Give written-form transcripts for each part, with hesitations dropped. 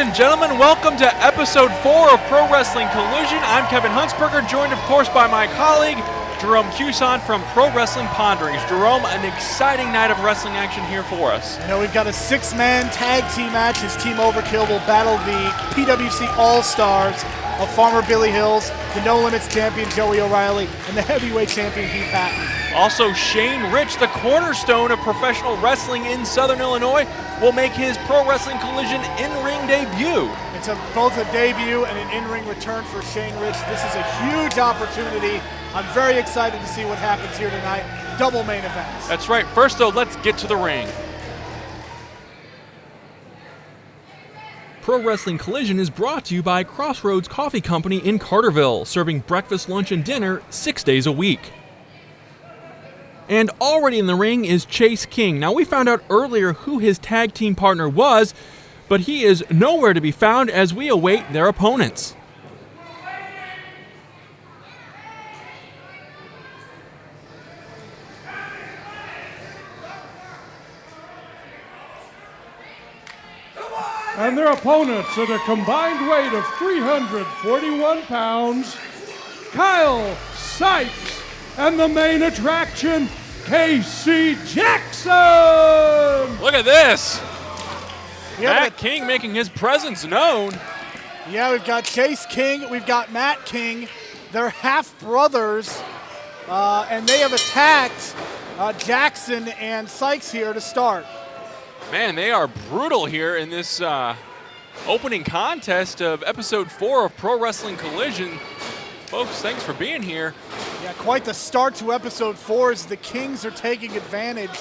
and gentlemen, welcome to episode 4 of Pro Wrestling Collision. I'm Kevin Huntsberger, joined of course by my colleague, Jerome Cuson from Pro Wrestling Ponderings. Jerome, an exciting night of wrestling action here for us. You know, we've got a 6-man tag team match as Team Overkill will battle the PWC All-Stars of Farmer Billy Hills, the No Limits champion Joey O'Reilly, and the Heavyweight Champion Heath Hatton. Also, Shane Rich, the cornerstone of professional wrestling in Southern Illinois, will make his Pro Wrestling Collision in-ring debut. It's both a debut and an in-ring return for Shane Rich. This is a huge opportunity. I'm very excited to see what happens here tonight. Double main events. That's right. First, though, let's get to the ring. Pro Wrestling Collision is brought to you by Crossroads Coffee Company in Carterville, serving breakfast, lunch, and dinner 6 days a week. And already in the ring is Chase King. Now, we found out earlier who his tag team partner was, but he is nowhere to be found as we await their opponents. And their opponents at a combined weight of 341 pounds, Kyle Sykes, and the main attraction, Casey Jackson! Look at this! Matt King making his presence known. Yeah, we've got Chase King, we've got Matt King. They're half-brothers, and they have attacked Jackson and Sykes here to start. Man, they are brutal here in this opening contest of episode 4 of Pro Wrestling Collision. Folks, thanks for being here. Yeah, quite the start to episode 4 as the Kings are taking advantage.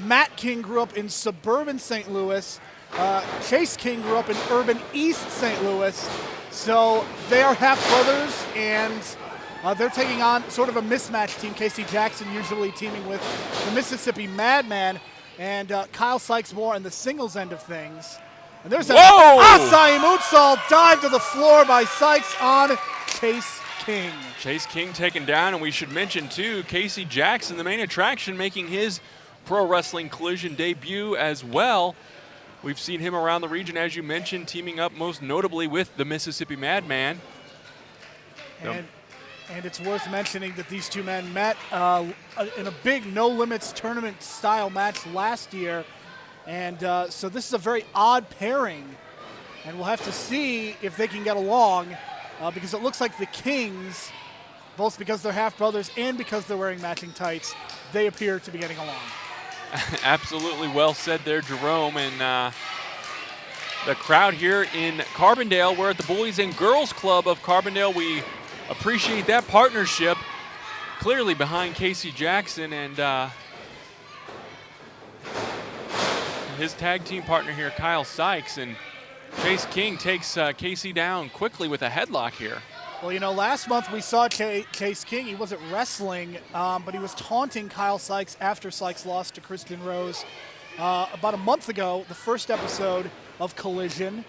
Matt King grew up in suburban St. Louis. Chase King grew up in urban East St. Louis. So they are half-brothers, and they're taking on sort of a mismatch team. Casey Jackson usually teaming with the Mississippi Madman, and Kyle Sykes more on the singles end of things. And there's an Asai Mutsal dive to the floor by Sykes on Chase King. Chase King taken down, and we should mention too, Casey Jackson, the main attraction, making his Pro Wrestling Collision debut as well. We've seen him around the region, as you mentioned, teaming up most notably with the Mississippi Madman. And it's worth mentioning that these two men met in a big No Limits tournament style match last year. And so this is a very odd pairing. And we'll have to see if they can get along because it looks like the Kings, both because they're half-brothers and because they're wearing matching tights, they appear to be getting along. Absolutely well said there, Jerome. And the crowd here in Carbondale, we're at the Boys and Girls Club of Carbondale. We appreciate that partnership, clearly behind Casey Jackson and his tag team partner here, Kyle Sykes. And Chase King takes Casey down quickly with a headlock here. Well, you know, last month we saw Chase King. He wasn't wrestling, but he was taunting Kyle Sykes after Sykes lost to Kristen Rose about a month ago, the first episode of Collision.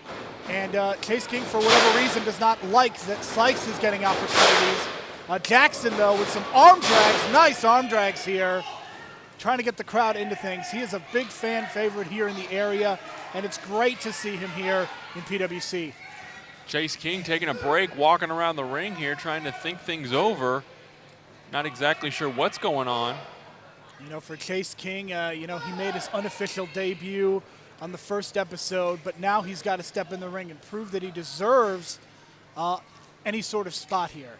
And Chase King, for whatever reason, does not like that Sykes is getting opportunities. Jackson, though, with some arm drags, nice arm drags here, trying to get the crowd into things. He is a big fan favorite here in the area, and it's great to see him here in PWC. Chase King taking a break, walking around the ring here, trying to think things over. Not exactly sure what's going on. You know, for Chase King, you know, he made his unofficial debut on the first episode, but now he's got to step in the ring and prove that he deserves any sort of spot here.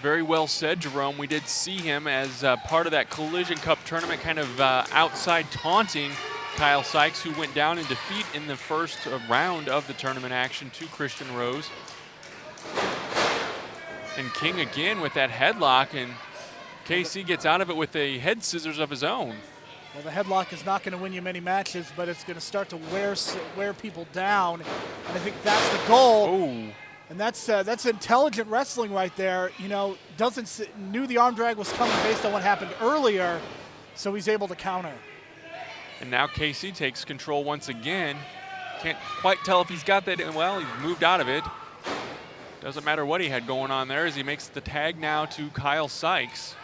Very well said, Jerome. We did see him as part of that Collision Cup tournament, kind of outside taunting Kyle Sykes, who went down in defeat in the first round of the tournament action to Kristen Rose. And King again with that headlock, and KC gets out of it with a head scissors of his own. Well, the headlock is not going to win you many matches, but it's going to start to wear people down, and I think that's the goal. Oh. And that's intelligent wrestling right there. You know, knew the arm drag was coming based on what happened earlier, so he's able to counter. And now KC takes control once again. Can't quite tell if he's got that. Well, he's moved out of it. Doesn't matter what he had going on there as he makes the tag now to Kyle Sykes.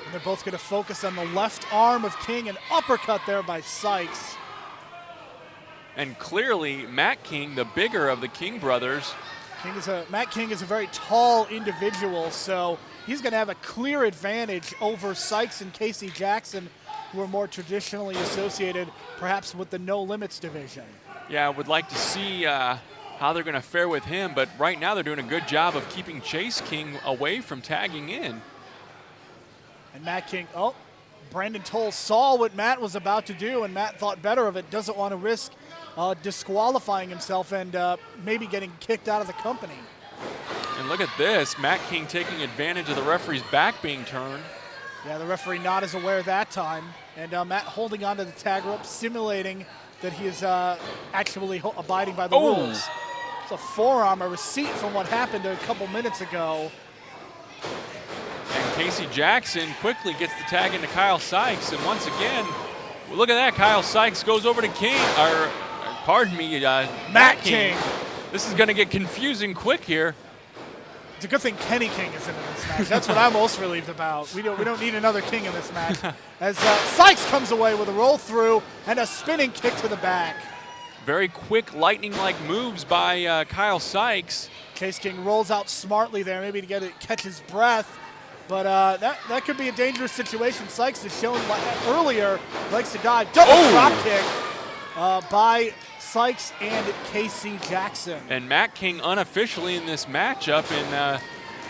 And they're both going to focus on the left arm of King, an uppercut there by Sykes. And clearly, Matt King, the bigger of the King brothers. Matt King is a very tall individual, so he's going to have a clear advantage over Sykes and Casey Jackson, who are more traditionally associated perhaps with the No Limits division. Yeah, I would like to see how they're going to fare with him, but right now they're doing a good job of keeping Chase King away from tagging in. And Matt King, Brandon Toll saw what Matt was about to do, and Matt thought better of it, doesn't want to risk disqualifying himself and maybe getting kicked out of the company. And look at this, Matt King taking advantage of the referee's back being turned. Yeah, the referee not as aware that time. And Matt holding onto the tag rope, simulating that he is actually abiding by the rules. It's a forearm, a receipt from what happened a couple minutes ago. And Casey Jackson quickly gets the tag into Kyle Sykes. And once again, look at that, Kyle Sykes goes over to Matt King. This is going to get confusing quick here. It's a good thing Kenny King is in this match. That's what I'm most relieved about. We don't need another King in this match. As Sykes comes away with a roll through and a spinning kick to the back. Very quick, lightning-like moves by Kyle Sykes. Chase King rolls out smartly there, maybe to catch his breath. But that could be a dangerous situation. Sykes has shown earlier, likes to dive. Double drop kick by Sykes and Casey Jackson. And Matt King unofficially in this matchup and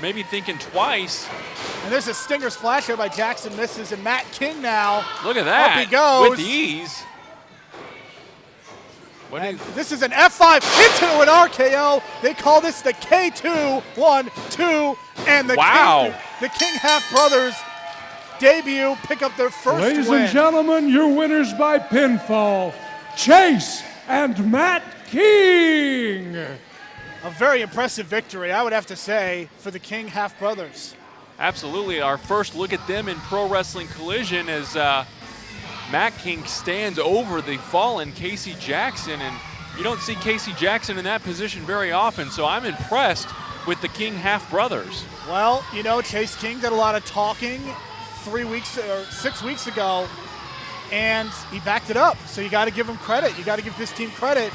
maybe thinking twice. And there's a stinger splash here by Jackson, misses, and Matt King now. Look at that. Up he goes. With ease. This is an F5 into an RKO. They call this the K2, 1, 2, and the King Half Brothers debut, pick up their first win. Ladies and gentlemen, your winners by pinfall, Chase and Matt King. A very impressive victory, I would have to say, for the King Half Brothers. Absolutely. Our first look at them in Pro Wrestling Collision as Matt King stands over the fallen Casey Jackson, and you don't see Casey Jackson in that position very often, so I'm impressed with the King Half Brothers. Well, you know, Chase King did a lot of talking 6 weeks ago, and he backed it up, so you got to give him credit. You got to give this team credit.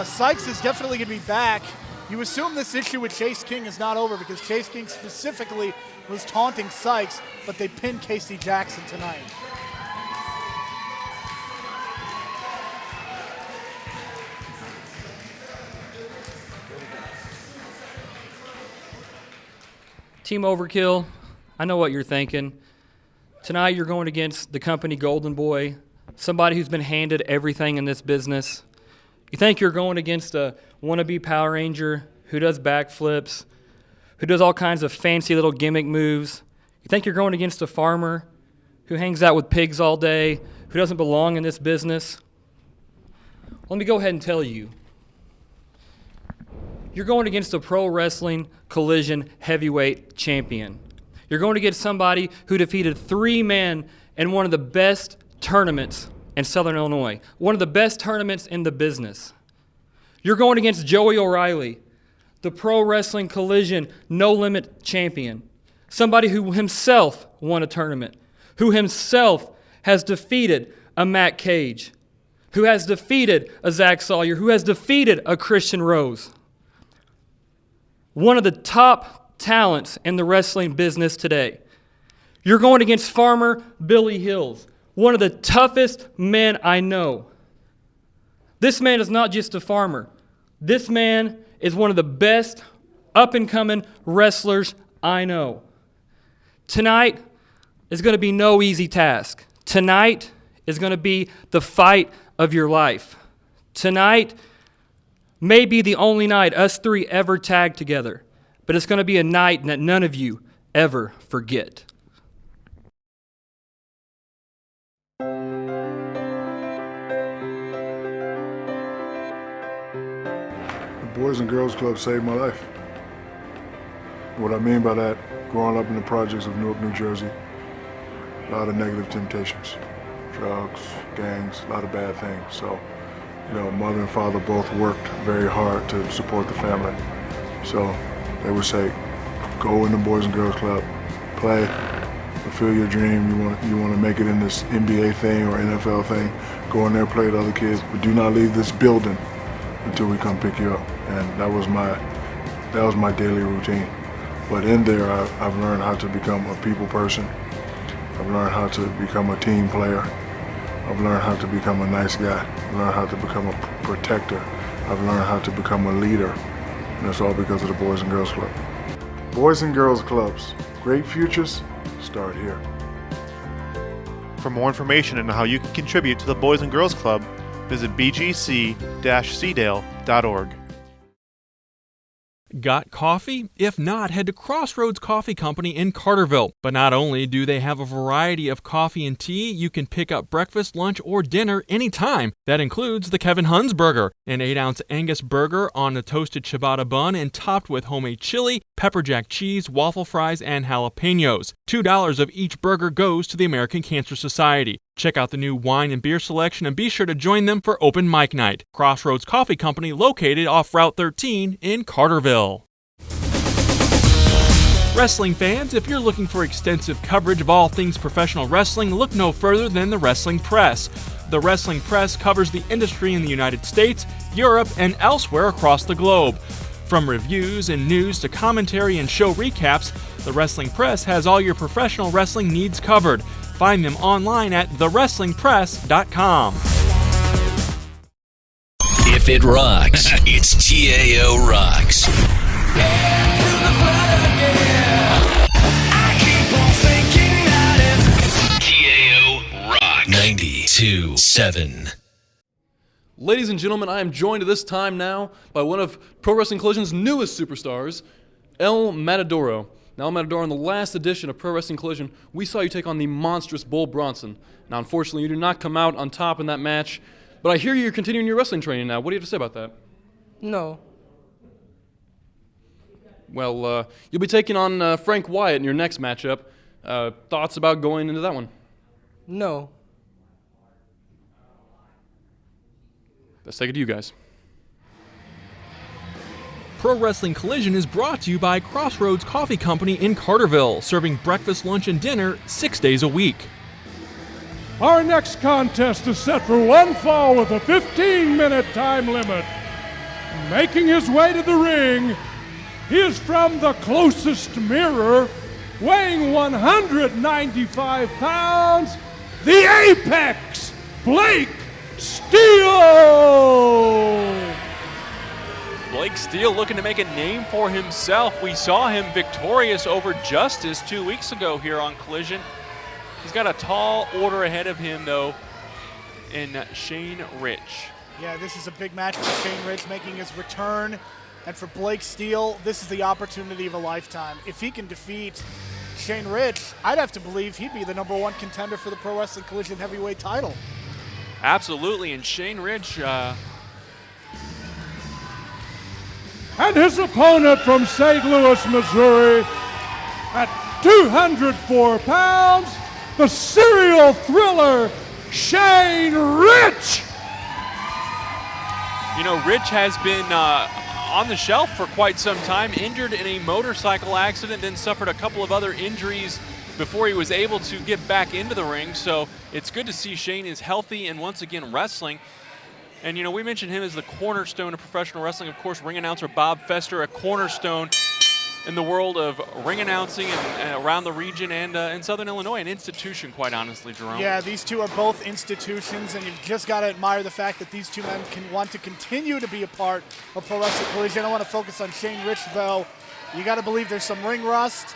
Sykes is definitely going to be back. You assume this issue with Chase King is not over because Chase King specifically was taunting Sykes, but they pinned Casey Jackson tonight. Team Overkill, I know what you're thinking. Tonight you're going against the company Golden Boy, somebody who's been handed everything in this business. You think you're going against a wannabe Power Ranger who does backflips, who does all kinds of fancy little gimmick moves. You think you're going against a farmer who hangs out with pigs all day, who doesn't belong in this business. Let me go ahead and tell you. You're going against a Pro Wrestling Collision Heavyweight Champion. You're going against somebody who defeated 3 men in one of the best tournaments in Southern Illinois, one of the best tournaments in the business. You're going against Joey O'Reilly, the Pro Wrestling Collision No Limit Champion, somebody who himself won a tournament, who himself has defeated a Matt Cage, who has defeated a Zakk Sawyer, who has defeated a Christian Rose. One of the top talents in the wrestling business today. You're going against Farmer Billy Hills, one of the toughest men I know. This man is not just a farmer. This man is one of the best up-and-coming wrestlers I know. Tonight is going to be no easy task. Tonight is going to be the fight of your life. Tonight may be the only night us 3 ever tag together, but it's going to be a night that none of you ever forget. The Boys and Girls Club saved my life. What I mean by that, growing up in the projects of Newark, New Jersey, a lot of negative temptations, drugs, gangs, a lot of bad things. So, you know, mother and father both worked very hard to support the family. So they would say, go in the Boys and Girls Club, play, fulfill your dream. You want to make it in this NBA thing or NFL thing, Go in there, play with other kids, but do not leave this building until we come pick you up. And that was my daily routine. But in there, I've learned how to become a people person. I've learned how to become a team player. I've learned how to become a nice guy. I've learned how to become a protector. I've learned how to become a leader. And it's all because of the Boys and Girls Club. Boys and Girls Clubs, great futures start here. For more information on how you can contribute to the Boys and Girls Club, visit bgc-cdale.org. Got coffee? If not, head to Crossroads Coffee Company in Carterville. But not only do they have a variety of coffee and tea, you can pick up breakfast, lunch, or dinner anytime. That includes the Kevin Huns Burger, an 8-ounce Angus burger on a toasted ciabatta bun and topped with homemade chili, pepper jack cheese, waffle fries, and jalapenos. $2 of each burger goes to the American Cancer Society. Check out the new wine and beer selection and be sure to join them for open mic night. Crossroads Coffee Company, located off Route 13 in Carterville. Wrestling fans, if you're looking for extensive coverage of all things professional wrestling, look no further than the Wrestling Press. The Wrestling Press covers the industry in the United States, Europe, and elsewhere across the globe. From reviews and news to commentary and show recaps, the Wrestling Press has all your professional wrestling needs covered. Find them online at thewrestlingpress.com. If it rocks, it's TAO Rocks. TAO Rock 92.7. Ladies and gentlemen, I am joined at this time now by one of Pro Wrestling Collision's newest superstars, El Matadoro. Now, Madoro, in the last edition of Pro Wrestling Collision, we saw you take on the monstrous Bull Bronson. Now, unfortunately, you did not come out on top in that match, but I hear you're continuing your wrestling training now. What do you have to say about that? No. Well, you'll be taking on Frank Wyatt in your next matchup. Thoughts about going into that one? No. Let's take it to you guys. Pro Wrestling Collision is brought to you by Crossroads Coffee Company in Carterville, serving breakfast, lunch, and dinner 6 days a week. Our next contest is set for one fall with a 15-minute time limit. Making his way to the ring, he is from the closest mirror, weighing 195 pounds, the Apex, Blake Steele! Blake Steele looking to make a name for himself. We saw him victorious over Justice 2 weeks ago here on Collision. He's got a tall order ahead of him, though, in Shane Rich. Yeah, this is a big match for Shane Rich making his return. And for Blake Steele, this is the opportunity of a lifetime. If he can defeat Shane Rich, I'd have to believe he'd be the #1 contender for the Pro Wrestling Collision heavyweight title. Absolutely, and Shane Rich... And his opponent from St. Louis, Missouri, at 204 pounds, the serial thriller, Shane Rich! You know, Rich has been on the shelf for quite some time, injured in a motorcycle accident, then suffered a couple of other injuries before he was able to get back into the ring. So it's good to see Shane is healthy and once again wrestling. And, you know, we mentioned him as the cornerstone of professional wrestling. Of course, ring announcer Bob Fester, a cornerstone in the world of ring announcing and around the region and in Southern Illinois, an institution, quite honestly, Jerome. Yeah, these two are both institutions, and you've just got to admire the fact that these two men can want to continue to be a part of Pro Wrestling Collision. I want to focus on Shane Rich, though. You got to believe there's some ring rust.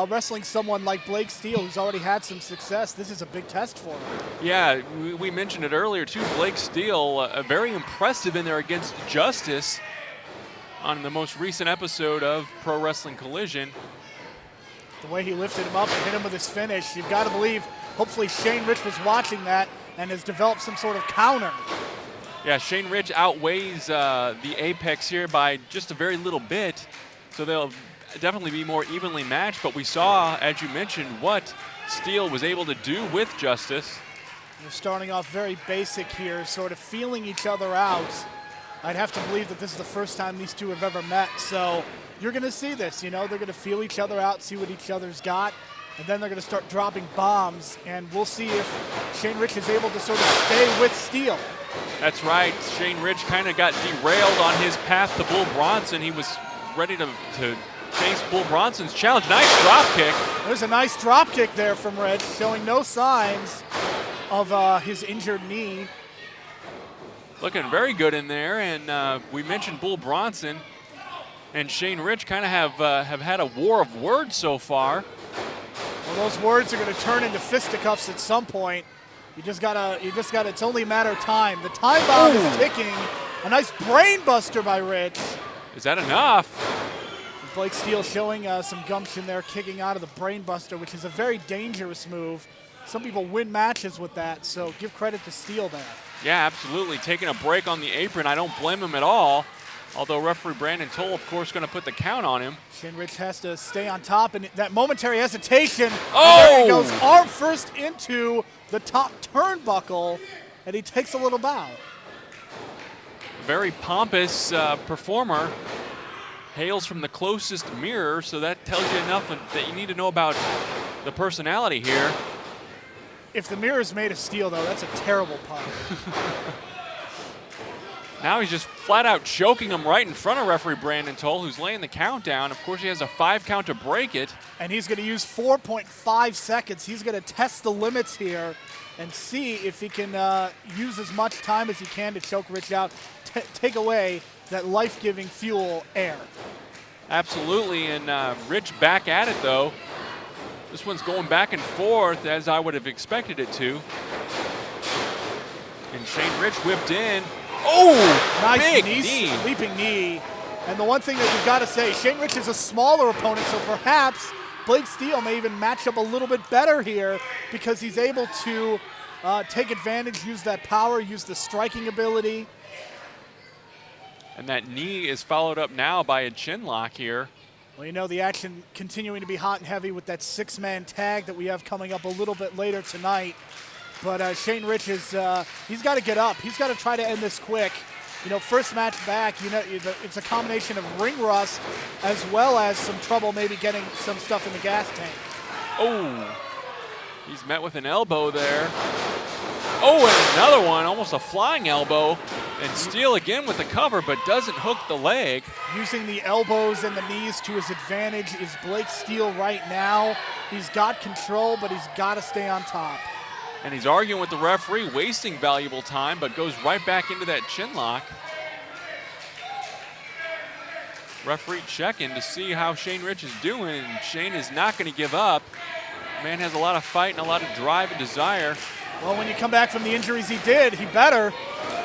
Wrestling someone like Blake Steele, who's already had some success, this is a big test for him. Yeah, we mentioned it earlier, too. Blake Steele, very impressive in there against Justice on the most recent episode of Pro Wrestling Collision. The way he lifted him up and hit him with his finish, you've got to believe, hopefully Shane Rich was watching that and has developed some sort of counter. Yeah, Shane Rich outweighs the Apex here by just a very little bit, so they'll definitely be more evenly matched, but we saw, as you mentioned, what Steele was able to do with Justice. They're starting off very basic here, sort of feeling each other out. I'd have to believe that this is the first time these two have ever met, so you're going to see this, you know, they're going to feel each other out, see what each other's got, and then they're going to start dropping bombs, and we'll see if Shane Rich is able to sort of stay with Steele. That's right. Shane Rich kind of got derailed on his path to Bull Bronson. He was ready to face Bull Bronson's challenge. Nice drop kick. There's a nice drop kick there from Rich, showing no signs of his injured knee. Looking very good in there, and we mentioned Bull Bronson and Shane Rich kind of have had a war of words so far. Well, those words are going to turn into fisticuffs at some point. It's only a matter of time. The time bomb is ticking. A nice brain buster by Rich. Is that enough? Blake Steele showing some gumption there, kicking out of the brain buster, which is a very dangerous move. Some people win matches with that, so give credit to Steele there. Yeah, absolutely. Taking a break on the apron, I don't blame him at all. Although referee Brandon Toll, of course, going to put the count on him. Shane Rich has to stay on top, and that momentary hesitation. Oh! And there he goes, arm first into the top turnbuckle, and he takes a little bow. Very pompous performer. Hails from the closest mirror, so that tells you enough that you need to know about the personality here. If the mirror is made of steel, though, that's a terrible pun. Now he's just flat out choking him right in front of referee Brandon Toll, who's laying the count down. Of course, he has a 5 count to break it. And he's going to use 4.5 seconds. He's going to test the limits here and see if he can use as much time as he can to choke Rich out, take away that life-giving fuel, air. Absolutely, and Rich back at it, though. This one's going back and forth as I would have expected it to. And Shane Rich whipped in. Oh, nice big knee, leaping knee. And the one thing that you've got to say, Shane Rich is a smaller opponent, so perhaps Blake Steele may even match up a little bit better here because he's able to take advantage, use that power, use the striking ability. And that knee is followed up now by a chin lock here. Well, you know, the action continuing to be hot and heavy with that 6-man tag that we have coming up a little bit later tonight. But Shane Rich is, he's got to get up. He's got to try to end this quick. You know, first match back, you know, it's a combination of ring rust as well as some trouble maybe getting some stuff in the gas tank. Oh, he's met with an elbow there. Oh, and another one, almost a flying elbow. And Steele again with the cover, but doesn't hook the leg. Using the elbows and the knees to his advantage is Blake Steele right now. He's got control, but he's got to stay on top. And he's arguing with the referee, wasting valuable time, but goes right back into that chin lock. Referee checking to see how Shane Rich is doing, and Shane is not going to give up. Man has a lot of fight and a lot of drive and desire. Well, when you come back from the injuries he did, he better.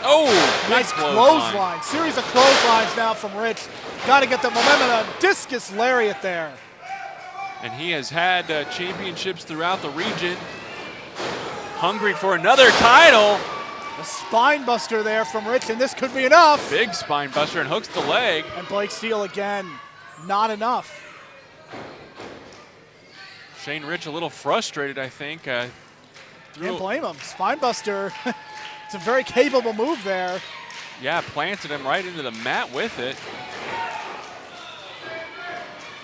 Oh, nice clothesline. Series of clotheslines now from Rich. Got to get the momentum. A discus lariat there. And he has had championships throughout the region. Hungry for another title. A spine buster there from Rich, and this could be enough. Big spine buster and hooks the leg. And Blake Steele again, not enough. Shane Rich a little frustrated, I think. Can't blame him. Spine buster, it's a very capable move there. Yeah, planted him right into the mat with it.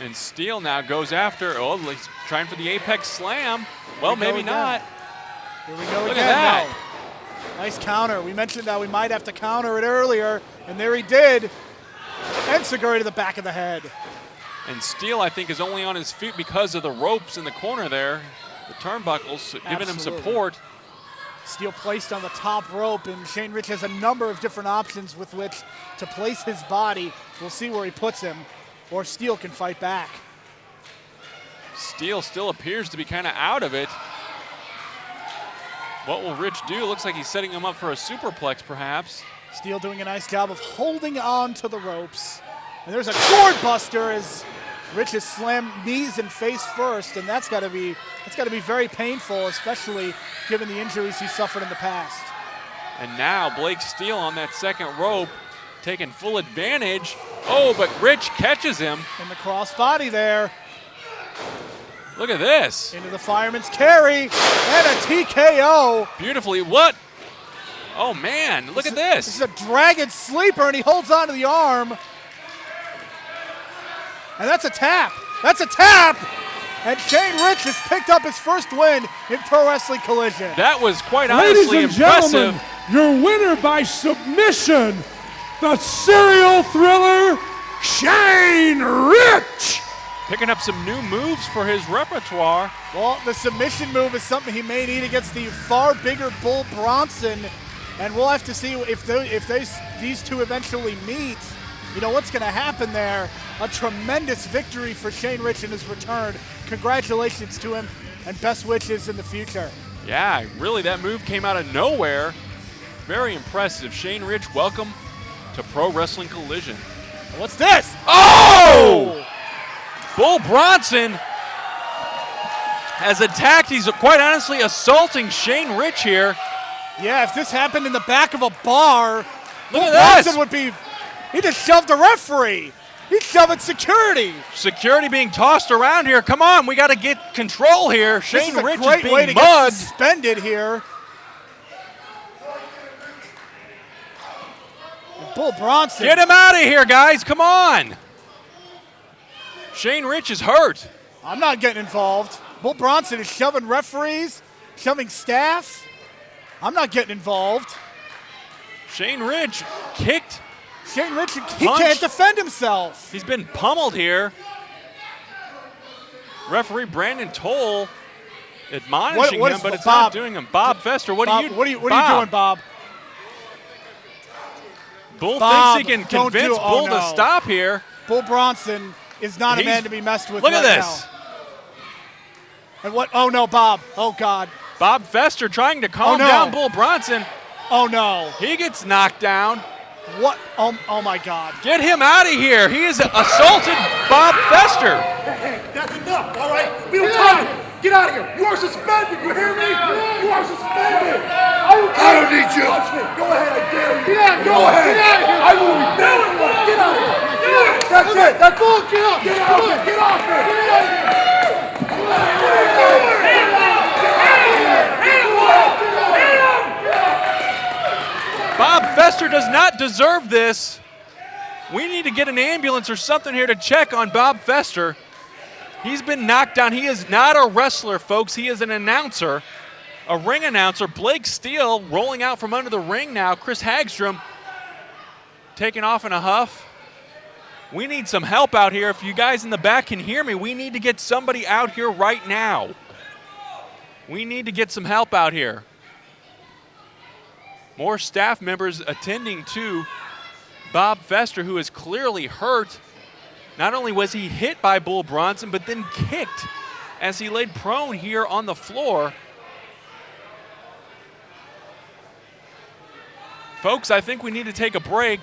And Steele now goes after, he's trying for the Apex Slam. Well, maybe not. Here we go Look again. at that. No. Nice counter. We mentioned that we might have to counter it earlier, and there he did. Enziguri to the back of the head. And Steele, I think, is only on his feet because of the ropes in the corner there. The turnbuckles giving him support. Steele placed on the top rope, and Shane Rich has a number of different options with which to place his body. We'll see where he puts him, or Steele can fight back. Steele still appears to be kind of out of it. What will Rich do? Looks like he's setting him up for a superplex, perhaps. Steele doing a nice job of holding on to the ropes. And there's a gourd buster as Rich has slammed knees and face first, and that's got to be very painful, especially given the injuries he suffered in the past. And now Blake Steele on that second rope, taking full advantage. Oh, but Rich catches him. In the crossbody there. Look at this. Into the fireman's carry and a TKO. Beautifully. What? Oh, man. Look at this. This is a dragon sleeper, and he holds onto the arm. And that's a tap. That's a tap. And Shane Rich has picked up his first win in Pro Wrestling Collision. That was quite Ladies honestly and impressive. gentlemen, your winner by submission, the serial thriller, Shane Rich. Picking up some new moves for his repertoire. Well, the submission move is something he may need against the far bigger Bull Bronson, and we'll have to see if these two eventually meet. You know what's going to happen there. A tremendous victory for Shane Rich in his return. Congratulations to him, and best wishes in the future. Yeah, really, that move came out of nowhere. Very impressive. Shane Rich, welcome to Pro Wrestling Collision. What's this? Oh! Bull Bronson has attacked. He's quite honestly assaulting Shane Rich here. Yeah, if this happened in the back of a bar, Bull at Bronson this. would be. He just shoved a referee. He's shoving security. Security being tossed around here. Come on, we got to get control here. Shane Rich This is a great being way to mugged. get suspended here. And Bull Bronson. Get him out of here, guys. Come on. Shane Rich is hurt. I'm not getting involved. Bull Bronson is shoving referees, shoving staff. I'm not getting involved. Shane Rich kicked. Shane Rich, he Punch. can't defend himself. He's been pummeled here. Referee Brandon Toll admonishing What him, is- but it's Bob, not doing him. Bob Fester, what Bob, are you what are you Bob, doing, Bob? Bull Bob, thinks he can don't convince do- oh, Bull no. to stop here. Bull Bronson is not a He's- man to be messed with Look right at this. now. And what? Oh, no, Bob. Oh, God. Bob Fester trying to calm no. down Bull Bronson. Oh, no. He gets knocked down. What? Oh my God. Get him out of here. He has assaulted Bob Fester. Hey, that's enough, all right? We don't time. Get out of here. You are suspended. You hear me? You are suspended. I don't need you. Go ahead, I dare you. Get out. Go ahead. Get out of here. I will be better. Get out of here. That's it. That's all. Get out. Get out of here. Get off here. Get out of here. Bob Fester does not deserve this. We need to get an ambulance or something here to check on Bob Fester. He's been knocked down. He is not a wrestler, folks. He is an announcer, a ring announcer. Blake Steele rolling out from under the ring now. Chris Hagstrom taking off in a huff. We need some help out here. If you guys in the back can hear me, we need to get somebody out here right now. We need to get some help out here. More staff members attending to Bob Fester, who is clearly hurt. Not only was he hit by Bull Bronson, but then kicked as he laid prone here on the floor. Folks, I think we need to take a break.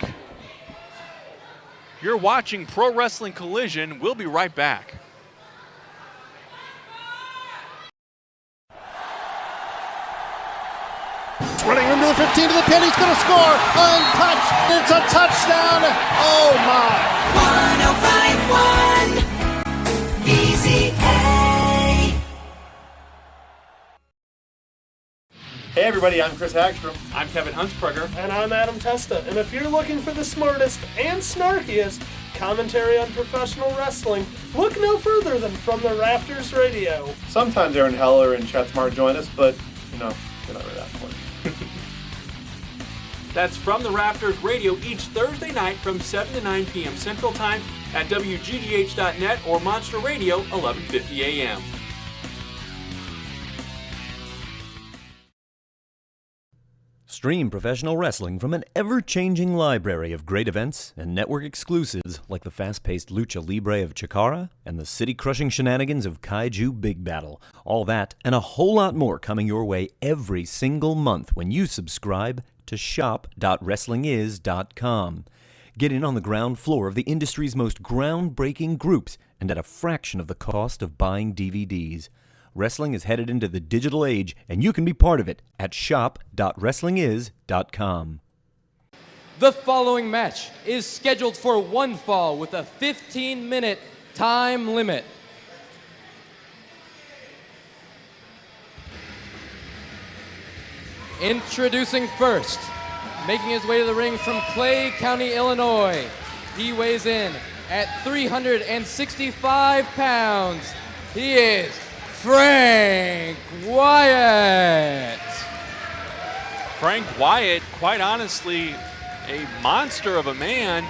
You're watching Pro Wrestling Collision. We'll be right back. Running into the 15 to the pin, he's going to score. Untouched. It's a touchdown. Oh, my. 1051 VZA. Hey everybody, I'm Chris Hagstrom. I'm Kevin Huntsberger. And I'm Adam Testa. And if you're looking for the smartest and snarkiest commentary on professional wrestling, look no further than From the Rafters Radio. Sometimes Aaron Heller and Chet Smart join us, but, you know, they're not really that important. That's From the Rafters Radio each Thursday night from 7 to 9 p.m. Central Time at WGGH.net or Monster Radio 1150 a.m. Stream professional wrestling from an ever-changing library of great events and network exclusives like the fast-paced Lucha Libre of Chikara and the city-crushing shenanigans of Kaiju Big Battle. All that and a whole lot more coming your way every single month when you subscribe to shop.wrestlingiz.com. Get in on the ground floor of the industry's most groundbreaking groups and at a fraction of the cost of buying DVDs. Wrestling is headed into the digital age, and you can be part of it at shop.wrestlingiz.com. The following match is scheduled for one fall with a 15-minute time limit. Introducing first, making his way to the ring from Clay County, Illinois. He weighs in at 365 pounds. he is Frank Wyatt. Frank Wyatt, quite honestly, a monster of a man,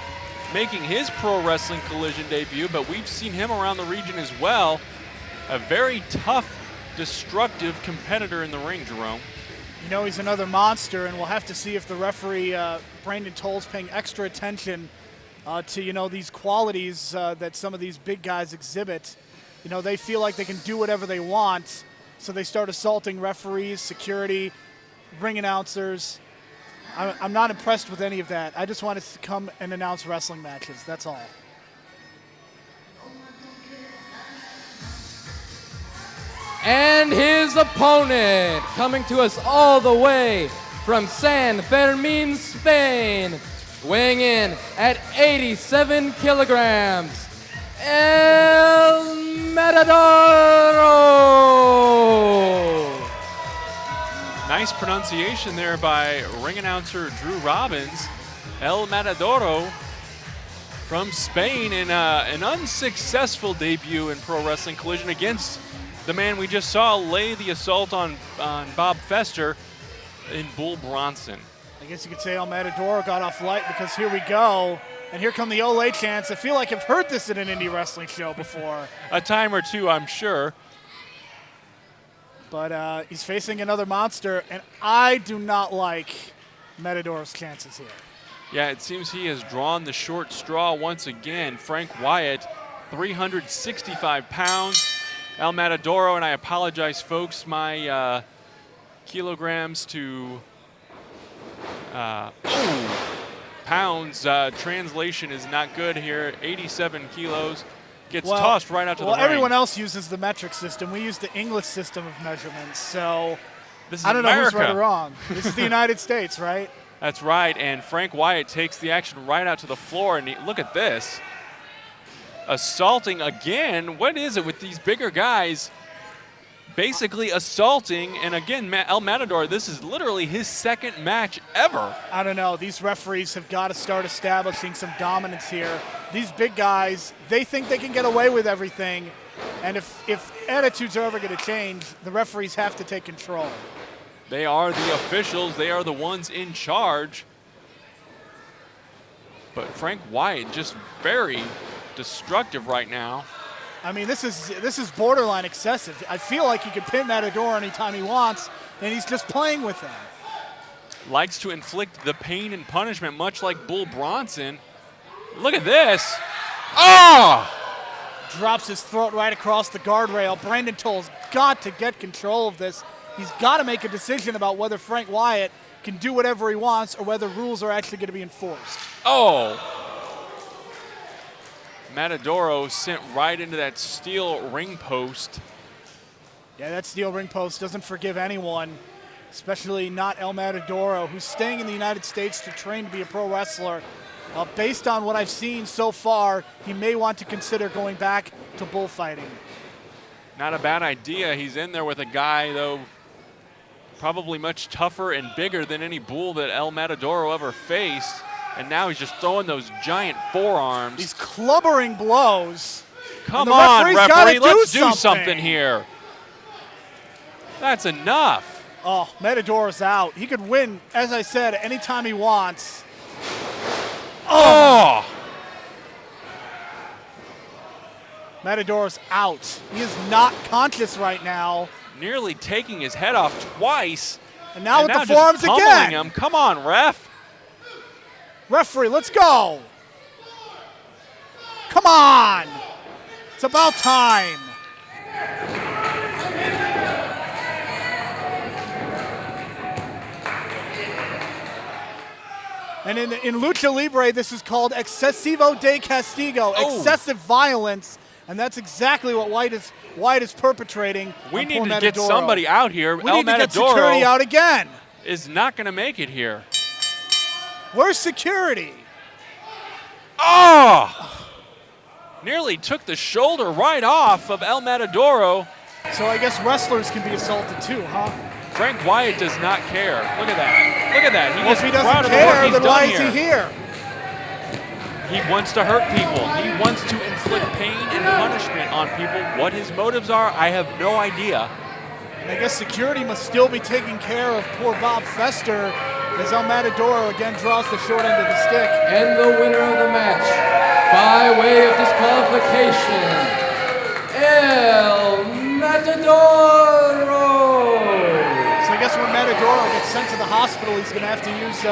making his Pro Wrestling Collision debut, but we've seen him around the region as well. A very tough, destructive competitor in the ring, Jerome. You know, he's another monster, and we'll have to see if the referee, Brandon Toll's, paying extra attention to, you know, these qualities that some of these big guys exhibit. You know, they feel like they can do whatever they want, so they start assaulting referees, security, ring announcers. I'm not impressed with any of that. I just want to come and announce wrestling matches. That's all. And his opponent, coming to us all the way from San Fermin, Spain, weighing in at 87 kilograms, El Matadoro. Nice pronunciation there by ring announcer Drew Robbins. El Matadoro from Spain in an unsuccessful debut in Pro Wrestling Collision against the man we just saw lay the assault on Bob Fester in Bull Bronson. I guess you could say El Matadoro got off light because here we go. And here come the Olay chants. I feel like I've heard this in an indie wrestling show before. A time or two, I'm sure. But he's facing another monster, and I do not like Matadoro's chances here. Yeah, it seems he has drawn the short straw once again. Frank Wyatt, 365 pounds. El Matadoro, and I apologize, folks, my kilograms to pounds translation is not good here. 87 kilos. Gets tossed right out to the ring. Well, everyone else uses the metric system. We use the English system of measurements, so this is I don't America. know who's right or wrong. This is the United States, right? That's right, and Frank Wyatt takes the action right out to the floor, and look at this. Assaulting again. What is it with these bigger guys basically assaulting? And again, El Matador, this is literally his second match ever. I don't know. These referees have got to start establishing some dominance here. These big guys, they think they can get away with everything. And if attitudes are ever going to change, the referees have to take control. They are the officials. They are the ones in charge. But Frank Wyatt just very destructive right now. I mean, this is borderline excessive. I feel like he could pin Matador anytime he wants, and he's just playing with him. Likes to inflict the pain and punishment, much like Bull Bronson. Look at this. Oh! Drops his throat right across the guardrail. Brandon Toll's got to get control of this. He's got to make a decision about whether Frank Wyatt can do whatever he wants or whether rules are actually going to be enforced. Oh! Matadoro sent right into that steel ring post. Yeah, that steel ring post doesn't forgive anyone, especially not El Matadoro, who's staying in the United States to train to be a pro wrestler. Based on what I've seen so far, he may want to consider going back to bullfighting. Not a bad idea. He's in there with a guy, though, probably much tougher and bigger than any bull that El Matadoro ever faced. And now he's just throwing those giant forearms. These clubbering blows. Come on, referee, let's do something here. That's enough. Oh, Matador's out. He could win, as I said, anytime he wants. Oh! Matador's out. He is not conscious right now. Nearly taking his head off twice. And now with the forearms again. Him. Come on, ref. Referee, let's go. Come on. It's about time. And in Lucha Libre, this is called excesivo de castigo, excessive violence, and that's exactly what Wyatt is perpetrating. We need to get somebody out here. We need to get security out again. Is not going to make it here. Where's security? Oh! Nearly took the shoulder right off of El Matadoro. So I guess wrestlers can be assaulted too, huh? Frank Wyatt does not care. Look at that. Look at that. Well, if he doesn't care, then why is he here? He wants to hurt people. He wants to inflict pain and punishment on on people. What his motives are, I have no idea. And I guess security must still be taking care of poor Bob Fester as El Matadoro again draws the short end of the stick. And the winner of the match, by way of disqualification, El Matadoro. So I guess when Madoro gets sent to the hospital, he's going to have to use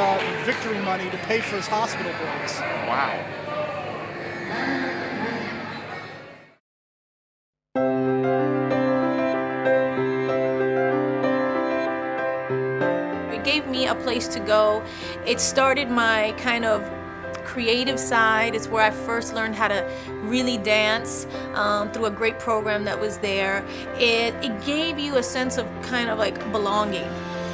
victory money to pay for his hospital bills. Wow. It gave me a place to go. It started my kind of creative side. It's where I first learned how to really dance through a great program that was there. It gave you a sense of kind of like belonging.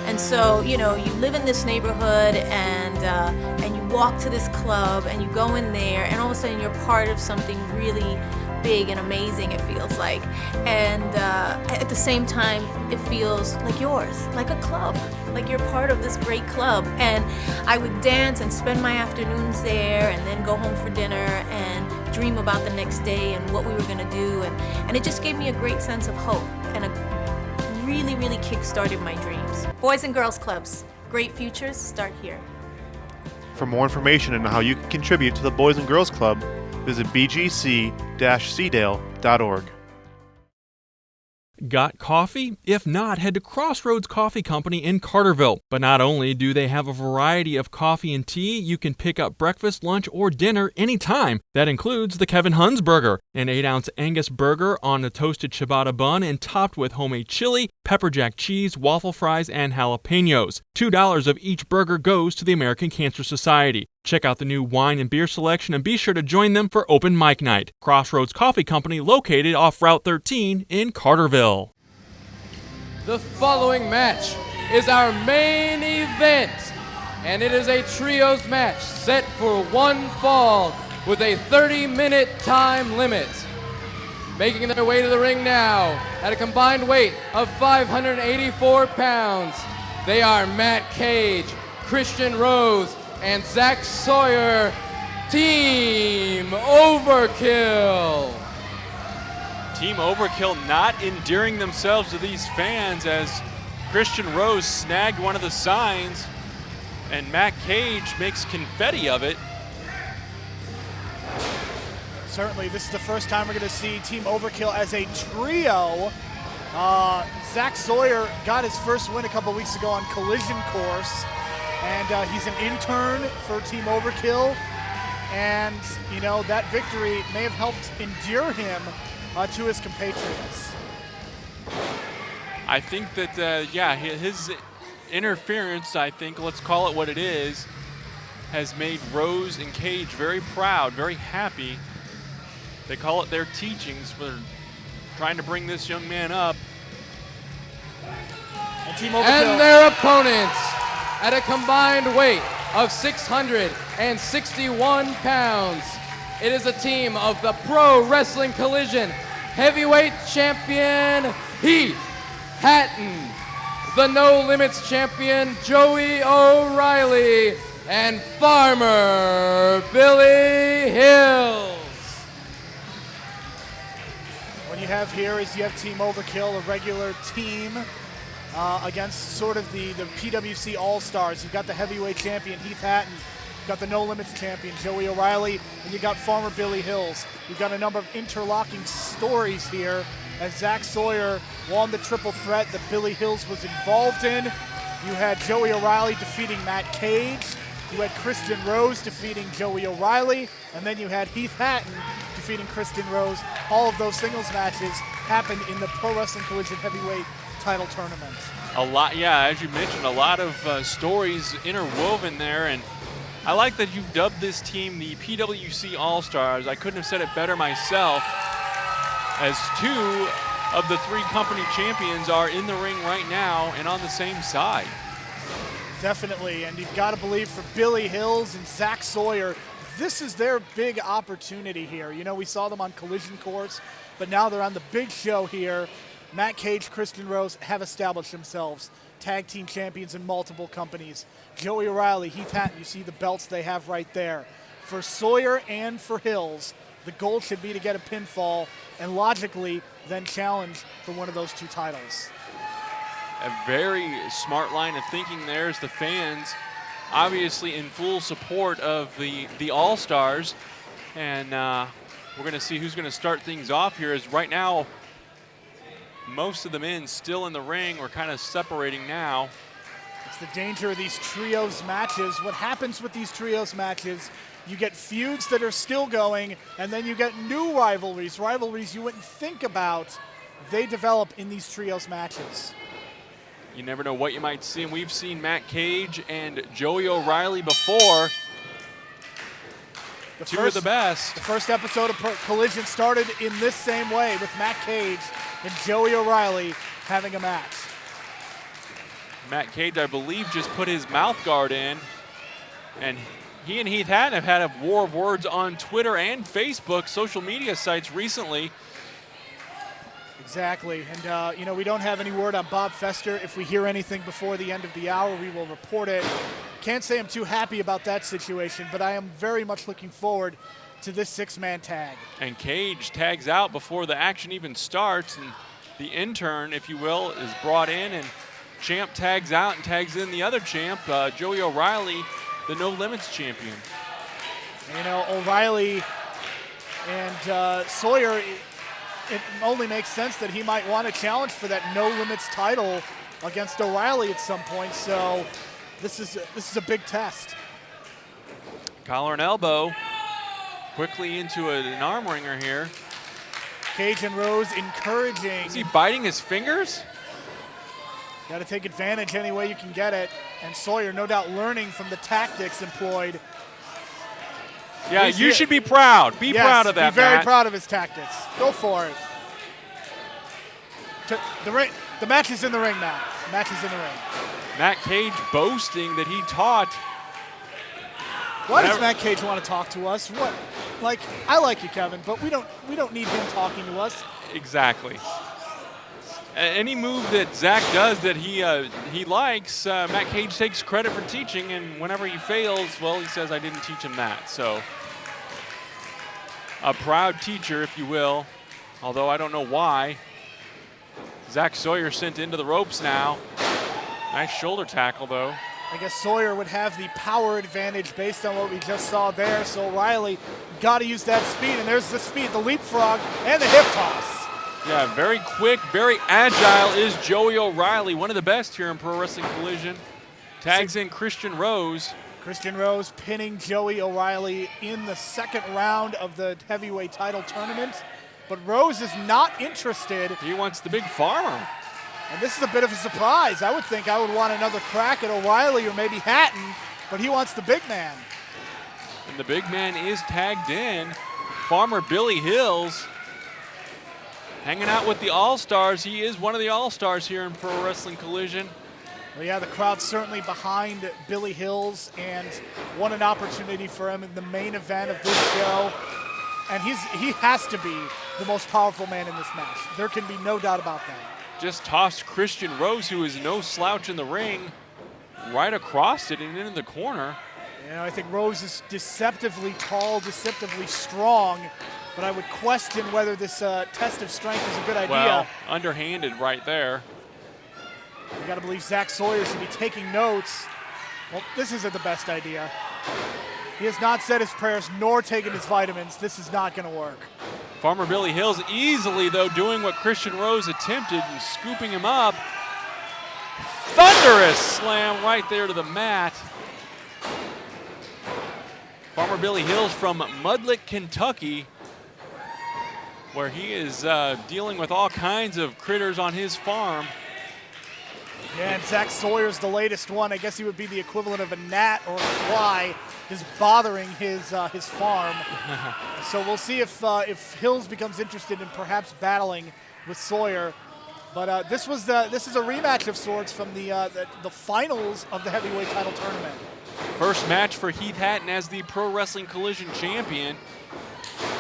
And so, you know, you live in this neighborhood and you walk to this club and you go in there and all of a sudden you're part of something really big and amazing, it feels like. And at the same time, it feels like yours, like a club, like you're part of this great club. And I would dance and spend my afternoons there and then go home for dinner and dream about the next day and what we were gonna do. And it just gave me a great sense of hope and really, really kick-started my dreams. Boys and Girls Clubs, great futures start here. For more information on how you can contribute to the Boys and Girls Club, visit bgc-cdale.org. Got coffee? If not, head to Crossroads Coffee Company in Carterville. But not only do they have a variety of coffee and tea, you can pick up breakfast, lunch, or dinner anytime. That includes the Kevin Huns burger, an 8-ounce Angus burger on a toasted ciabatta bun and topped with homemade chili, pepper jack cheese, waffle fries, and jalapenos. $2 of each burger goes to the American Cancer Society. Check out the new wine and beer selection and be sure to join them for open mic night. Crossroads Coffee Company located off Route 13 in Carterville. The following match is our main event, and it is a trios match set for one fall with a 30-minute time limit. Making their way to the ring now at a combined weight of 584 pounds, they are Matt Cage, Christian Rose, and Zakk Sawyer, Team Overkill. Team Overkill not endearing themselves to these fans as Christian Rose snagged one of the signs and Matt Cage makes confetti of it. Certainly, this is the first time we're going to see Team Overkill as a trio. Zakk Sawyer got his first win a couple weeks ago on Collision Course. And he's an intern for Team Overkill. And, you know, that victory may have helped endear him to his compatriots. I think that, his interference, I think, let's call it what it is, has made Rose and Cage very proud, very happy. They call it their teachings for trying to bring this young man up. And Team Overkill. And their opponents, at a combined weight of 661 pounds, it is a team of the Pro Wrestling Collision Heavyweight Champion Heath Hatton, the No Limits Champion Joey O'Reilly, and Farmer Billy Hills. What you have here is you have Team Overkill, a regular team, against sort of the PWC All-Stars. You've got the heavyweight champion, Heath Hatton. You've got the No Limits champion, Joey O'Reilly. And you got Farmer Billy Hills. You've got a number of interlocking stories here as Zakk Sawyer won the triple threat that Billy Hills was involved in. You had Joey O'Reilly defeating Matt Cage. You had Christian Rose defeating Joey O'Reilly. And then you had Heath Hatton defeating Christian Rose. All of those singles matches happened in the Pro Wrestling Collision Heavyweight title tournament. A lot, as you mentioned, a lot of stories interwoven there, and I like that you've dubbed this team the PWC All-Stars. I couldn't have said it better myself, as 2 of the 3 company champions are in the ring right now and on the same side. Definitely, and you've got to believe for Billy Hills and Zakk Sawyer, this is their big opportunity here. You know, we saw them on Collision Course, but now they're on the big show here. Matt Cage, Christian Rose have established themselves tag team champions in multiple companies. Joey O'Reilly, Heath Hatton, you see the belts they have right there. For Sawyer and for Hills, The goal should be to get a pinfall and logically then challenge for one of those 2 titles. A very smart line of thinking there as the fans obviously in full support of the All-Stars. And we're going to see who's going to start things off here, as right now most of the men still in the ring. We're kind of separating now. It's the danger of these trios matches. What happens with these trios matches, you get feuds that are still going, and then you get new rivalries you wouldn't think about. They develop in these trios matches. You never know what you might see, and we've seen Matt Cage and Joey O'Reilly before. Two of the best. The first episode of Collision started in this same way, with Matt Cage and Joey O'Reilly having a match. Matt Cage, I believe, just put his mouth guard in, and he and Heath Hatton have had a war of words on Twitter and Facebook, social media sites recently. Exactly, and you know, we don't have any word on Bob Fester. If we hear anything before the end of the hour, we will report it. Can't say I'm too happy about that situation, but I am very much looking forward to this 6-man tag. And Cage tags out before the action even starts, and the intern, if you will, is brought in, and Champ tags out and tags in the other champ, Joey O'Reilly, the No Limits champion. You know, O'Reilly and Sawyer, it only makes sense that he might want to challenge for that No Limits title against O'Reilly at some point, so this is a big test. Collar and elbow, quickly into an arm wringer here. Cage and Rose encouraging. Is he biting his fingers? Got to take advantage any way you can get it. And Sawyer, no doubt, learning from the tactics employed. Yeah, you should be proud. Be proud of that, Be very Matt. proud of his tactics. Go for it. The match is in the ring now. The match is in the ring. Matt Cage boasting that he taught. Why does Matt Cage want to talk to us? What? Like, I like you, Kevin, but we don't need him talking to us. Exactly. Any move that Zakk does that he likes, Matt Cage takes credit for teaching, and whenever he fails, well, he says, I didn't teach him that. So, a proud teacher, if you will, although I don't know why. Zakk Sawyer sent into the ropes now. Nice shoulder tackle, though. I guess Sawyer would have the power advantage based on what we just saw there, so O'Reilly got to use that speed, and there's the speed, the leapfrog, and the hip toss. Yeah, very quick, very agile is Joey O'Reilly, one of the best here in Pro Wrestling Collision. Tags in Christian Rose. Christian Rose pinning Joey O'Reilly in the second round of the heavyweight title tournament. But Rose is not interested. He wants the big farmer. And this is a bit of a surprise. I would think I would want another crack at O'Reilly or maybe Hatton, but he wants the big man. And the big man is tagged in. Farmer Billy Hills hanging out with the All-Stars. He is one of the All-Stars here in Pro Wrestling Collision. Well, yeah, the crowd's certainly behind Billy Hills, and what an opportunity for him in the main event of this show. And he has to be the most powerful man in this match. There can be no doubt about that. Just tossed Christian Rose, who is no slouch in the ring, right across it and into the corner. You know, I think Rose is deceptively tall, deceptively strong, but I would question whether this test of strength is a good idea. Well, underhanded right there. You got to believe Zakk Sawyer should be taking notes. Well, this isn't the best idea. He has not said his prayers nor taken his vitamins. This is not going to work. Farmer Billy Hills easily, though, doing what Christian Rose attempted and scooping him up. Thunderous slam right there to the mat. Farmer Billy Hills from Mudlick, Kentucky, where he is dealing with all kinds of critters on his farm. Yeah, and Zakk Sawyer's the latest one. I guess he would be the equivalent of a gnat or a fly is bothering his farm. So we'll see if Hills becomes interested in perhaps battling with Sawyer. But this is a rematch of sorts from the finals of the heavyweight title tournament. First match for Heath Hatton as the Pro Wrestling Collision champion.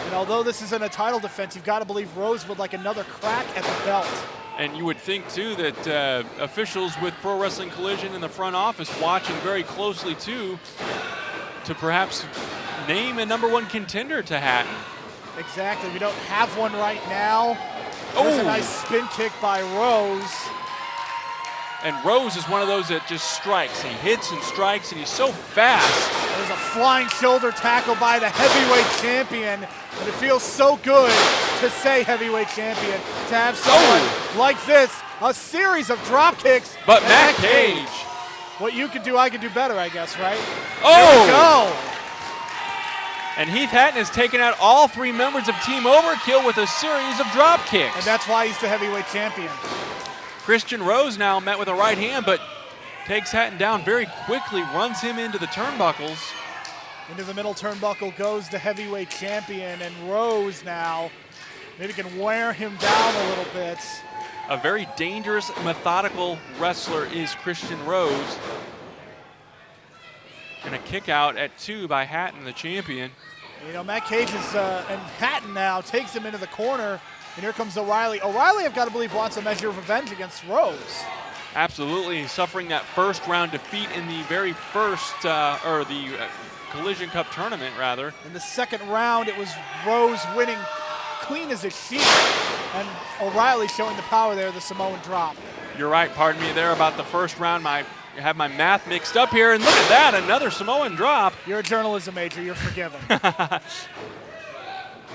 And although this isn't a title defense, you've got to believe Rose would like another crack at the belt. And you would think, too, that officials with Pro Wrestling Collision in the front office watching very closely, too, to perhaps name a #1 contender to Hatton. Exactly. We don't have one right now. There's a nice spin kick by Rose. And Rose is one of those that just strikes. He hits and strikes, and he's so fast. There's a flying shoulder tackle by the heavyweight champion. And it feels so good to say heavyweight champion, to have someone like this, a series of drop kicks. But Matt Cage. What you could do, I could do better, I guess, right? Oh! Here we go. And Heath Hatton has taken out all 3 members of Team Overkill with a series of drop kicks. And that's why he's the heavyweight champion. Christian Rose now met with a right hand, but takes Hatton down very quickly, runs him into the turnbuckles. Into the middle turnbuckle goes the heavyweight champion, and Rose now maybe can wear him down a little bit. A very dangerous, methodical wrestler is Christian Rose. And a kick out at 2 by Hatton, the champion. You know, Matt Cage is, and Hatton now takes him into the corner, and here comes O'Reilly. O'Reilly, I've got to believe, wants a measure of revenge against Rose. Absolutely, he's suffering that first round defeat in the very first, Collision Cup tournament, rather. In the second round, it was Rose winning clean as a sheet, and O'Reilly showing the power there, the Samoan drop. You're right, pardon me there about the first round. I have my math mixed up here, and look at that, another Samoan drop. You're a journalism major, you're forgiven.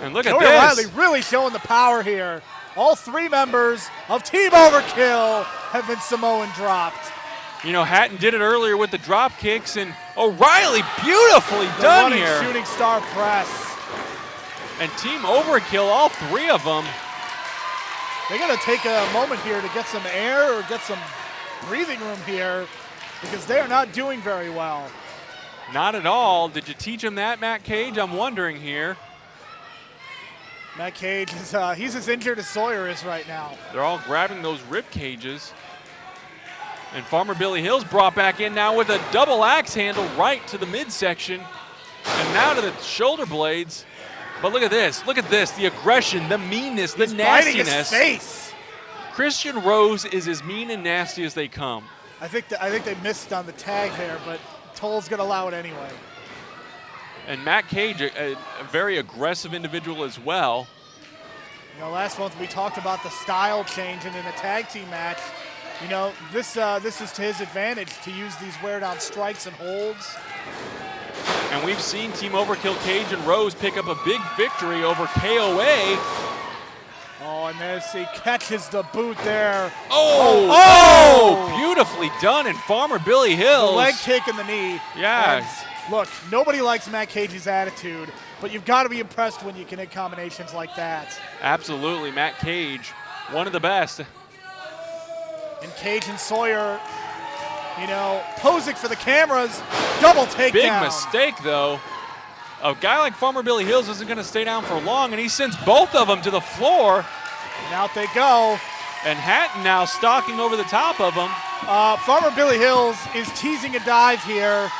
And look at Joey this. O'Reilly really showing the power here. All 3 members of Team Overkill have been Samoan dropped. You know, Hatton did it earlier with the drop kicks, and O'Reilly beautifully done here. Shooting star press. And Team Overkill, all 3 of them. They got to take a moment here to get some air or get some breathing room here, because they are not doing very well. Not at all. Did you teach him that, Matt Cage? I'm wondering here. Matt Cage is he's as injured as Sawyer is right now. They're all grabbing those rib cages. And Farmer Billy Hill's brought back in now with a double axe handle right to the midsection. And now to the shoulder blades. But look at this, the aggression, the meanness, the nastiness. Biting his face. Christian Rose is as mean and nasty as they come. I think they missed on the tag there, but Toll's gonna allow it anyway. And Matt Cage, a very aggressive individual as well. You know, last month we talked about the style change in a tag team match. You know, this is to his advantage to use these wear down strikes and holds. And we've seen Team Overkill Cage and Rose pick up a big victory over KOA. Oh, and there's he catches the boot there. Oh, beautifully done, and Farmer Billy Hills. The leg kick and the knee. Yeah. And look, nobody likes Matt Cage's attitude, but you've got to be impressed when you can hit combinations like that. Absolutely, Matt Cage, one of the best. And Cage and Sawyer, you know, posing for the cameras, double takedown. Big mistake, though. A guy like Farmer Billy Hills isn't going to stay down for long, and he sends both of them to the floor. And out they go. And Hatton now stalking over the top of him. Farmer Billy Hills is teasing a dive here.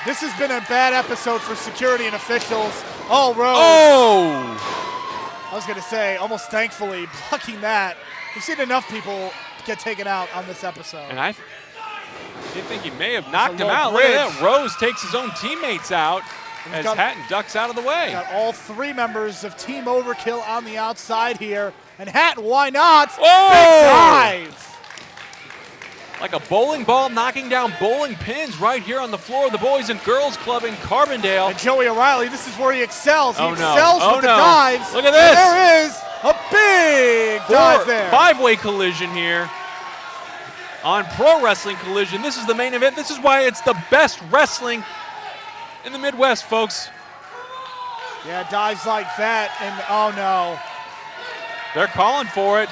This has been a bad episode for security and officials. Oh, Rose. Oh! I was going to say, almost thankfully, blocking that. We've seen enough people get taken out on this episode. And I did think he may have knocked him out. Look at that. Rose takes his own teammates out as Hatton ducks out of the way. Got all 3 members of Team Overkill on the outside here. And Hatton, why not? Oh! Big dive. Like a bowling ball knocking down bowling pins right here on the floor of the Boys and Girls Club in Carbondale. And Joey O'Reilly, this is where he excels. He excels with the dives. Look at this. And there is a big dive there. 5-way collision here on Pro Wrestling Collision. This is the main event. This is why it's the best wrestling in the Midwest, folks. Yeah, dives like that, and oh no. They're calling for it.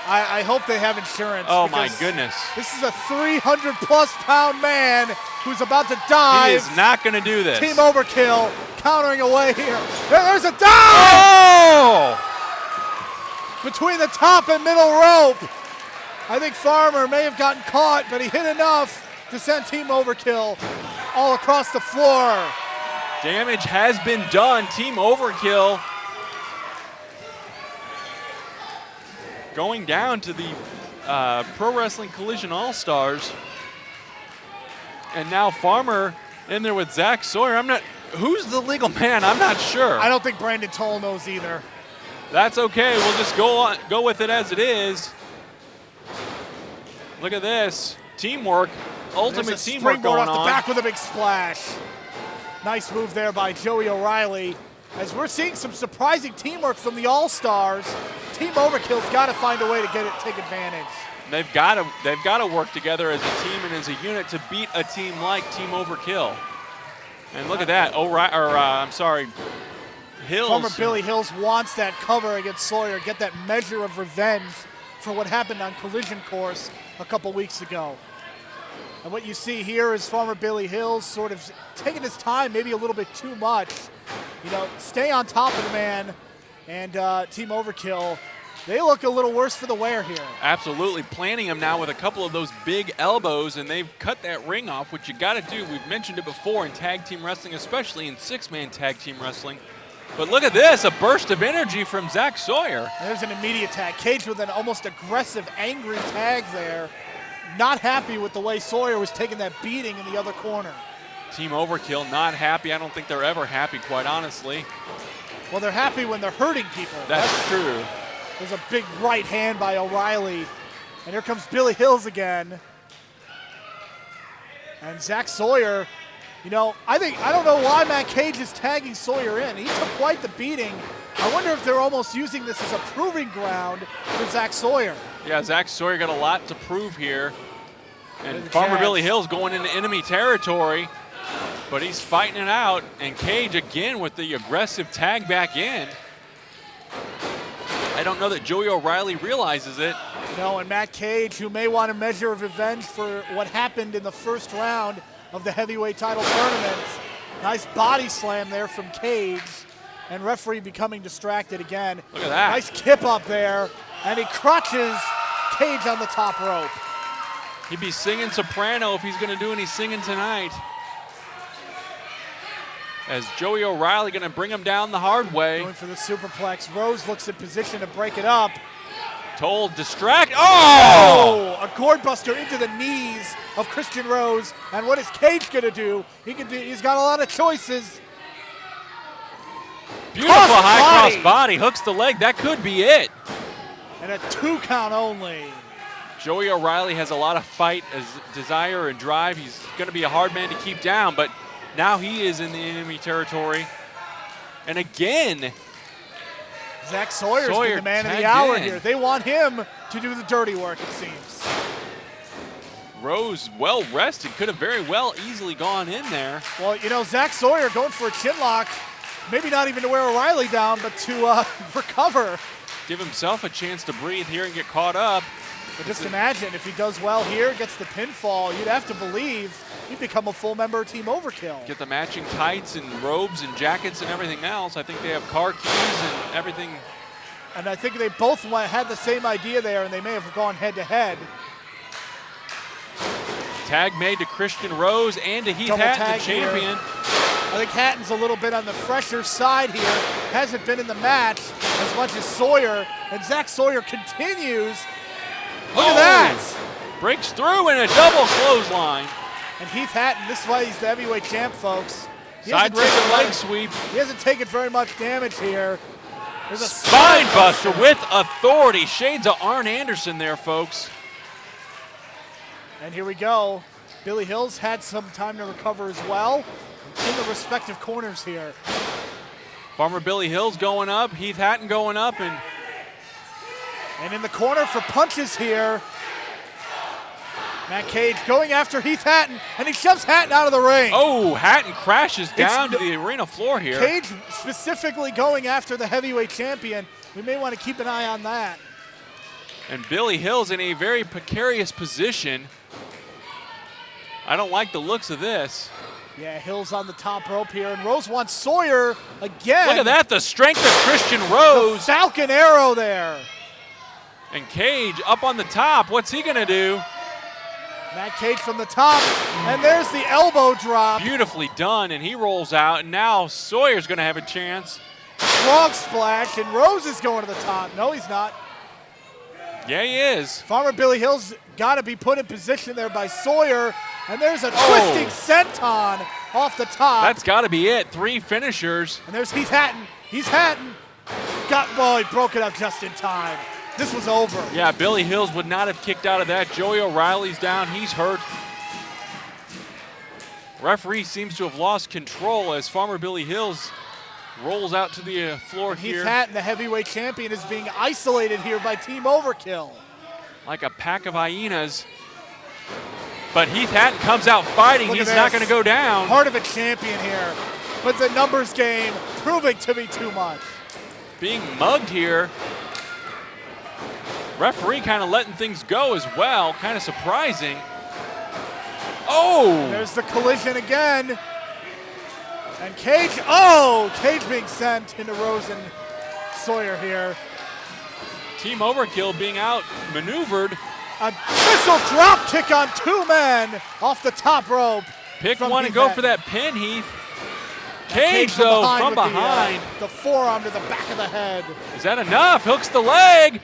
I hope they have insurance. Oh my goodness. This is a 300+ pound man who's about to dive. He is not going to do this. Team Overkill countering away here. There's a dive! Oh! Between the top and middle rope. I think Farmer may have gotten caught, but he hit enough to send Team Overkill all across the floor. Damage has been done. Team Overkill going down to the Pro Wrestling Collision All-Stars. And now Farmer in there with Zakk Sawyer. Who's the legal man? I'm not sure. I don't think Brandon Toll knows either. That's okay. We'll just go with it as it is. Look at this. Teamwork. Ultimate teamwork going on. Off the back with a big splash. Nice move there by Joey O'Reilly. As we're seeing some surprising teamwork from the All-Stars, Team Overkill's got to find a way to take advantage. They've got to work together as a team and as a unit to beat a team like Team Overkill. And look at that. Hills. Former Billy Hills wants that cover against Sawyer, get that measure of revenge for what happened on Collision Course a couple weeks ago. And what you see here is former Billy Hills sort of taking his time, maybe a little bit too much. You know, stay on top of the man. And Team Overkill, they look a little worse for the wear here. Absolutely, planting him now with a couple of those big elbows, and they've cut that ring off, which you got to do. We've mentioned it before in tag team wrestling, especially in six-man tag team wrestling. But look at this, a burst of energy from Zakk Sawyer. There's an immediate tag. Cage with an almost aggressive, angry tag there. Not happy with the way Sawyer was taking that beating in the other corner. Team Overkill not happy. I don't think they're ever happy, quite honestly. Well, they're happy when they're hurting people. That's true. There's a big right hand by O'Reilly. And here comes Billy Hills again. And Zakk Sawyer, you know, I don't know why Matt Cage is tagging Sawyer in. He took quite the beating. I wonder if they're almost using this as a proving ground for Zakk Sawyer. Yeah, Zakk Sawyer got a lot to prove here. And Farmer Billy Hills going into enemy territory, but he's fighting it out. And Cage again with the aggressive tag back in. I don't know that Joey O'Reilly realizes it. No, and Matt Cage, who may want a measure of revenge for what happened in the first round of the heavyweight title tournament. Nice body slam there from Cage. And referee becoming distracted again. Look at that. Nice kip up there. And he crutches Cage on the top rope. He'd be singing soprano if he's going to do any singing tonight. As Joey O'Reilly going to bring him down the hard way. Going for the superplex. Rose looks in position to break it up. Told distract. Oh! A gourd buster into the knees of Christian Rose. And what is Cage going to do? He's got a lot of choices. Beautiful high cross body. Hooks the leg. That could be it. And a 2 count only. Joey O'Reilly has a lot of fight, desire, and drive. He's going to be a hard man to keep down, but now he is in the enemy territory. And again, Zakk Sawyer's been the man of the hour here. They want him to do the dirty work, it seems. Rose, well rested, could have very well easily gone in there. Well, you know, Zakk Sawyer going for a chin lock, maybe not even to wear O'Reilly down, but to recover. Give himself a chance to breathe here and get caught up. But just imagine if he does well here, gets the pinfall, you'd have to believe he'd become a full member of Team Overkill. Get the matching tights and robes and jackets and everything else. I think they have car keys and everything. And I think they both had the same idea there, and they may have gone head-to-head. Tag made to Christian Rose and to Heath Hatton, the champion. I think Hatton's a little bit on the fresher side here. Hasn't been in the match as much as Sawyer. And Zakk Sawyer continues. Look at that. Breaks through in a double clothesline. And Heath Hatton, this is why he's the heavyweight champ, folks. Side breaker leg sweep. He hasn't taken very much damage here. There's a spine buster with authority. Shades of Arn Anderson there, folks. And here we go. Billy Hills had some time to recover as well in the respective corners here. Farmer Billy Hills going up, Heath Hatton going up, and in the corner for punches here. Matt Cage going after Heath Hatton, and he shoves Hatton out of the ring. Oh, Hatton crashes down to the arena floor here. Cage specifically going after the heavyweight champion. We may want to keep an eye on that. And Billy Hills in a very precarious position. I don't like the looks of this. Yeah, Hills on the top rope here, and Rose wants Sawyer again. Look at that, the strength of Christian Rose. The Falcon Arrow there. And Cage up on the top. What's he going to do? Matt Cage from the top, and there's the elbow drop. Beautifully done, and he rolls out, and now Sawyer's going to have a chance. Frog splash, and Rose is going to the top. No, he's not. Yeah, he is. Farmer Billy Hills got to be put in position there by Sawyer, and there's a twisting senton off the top. That's got to be it. 3 finishers. And there's Heath Hatton. Heath Hatton he broke it up just in time. This was over. Yeah, Billy Hills would not have kicked out of that. Joey O'Reilly's down. He's hurt. Referee seems to have lost control as Farmer Billy Hills rolls out to the floor here. Heath Hatton, the heavyweight champion, is being isolated here by Team Overkill. Like a pack of hyenas. But Heath Hatton comes out fighting. He's not going to go down. Heart of a champion here. But the numbers game proving to be too much. Being mugged here. Referee kind of letting things go as well. Kind of surprising. Oh! And there's the collision again. And Cage being sent into Rose and Sawyer here. Team Overkill being outmaneuvered. A missile drop kick on 2 men off the top rope. Pick one and go for that pin, Heath. Cage though, from behind. The forearm to the back of the head. Is that enough? Hooks the leg.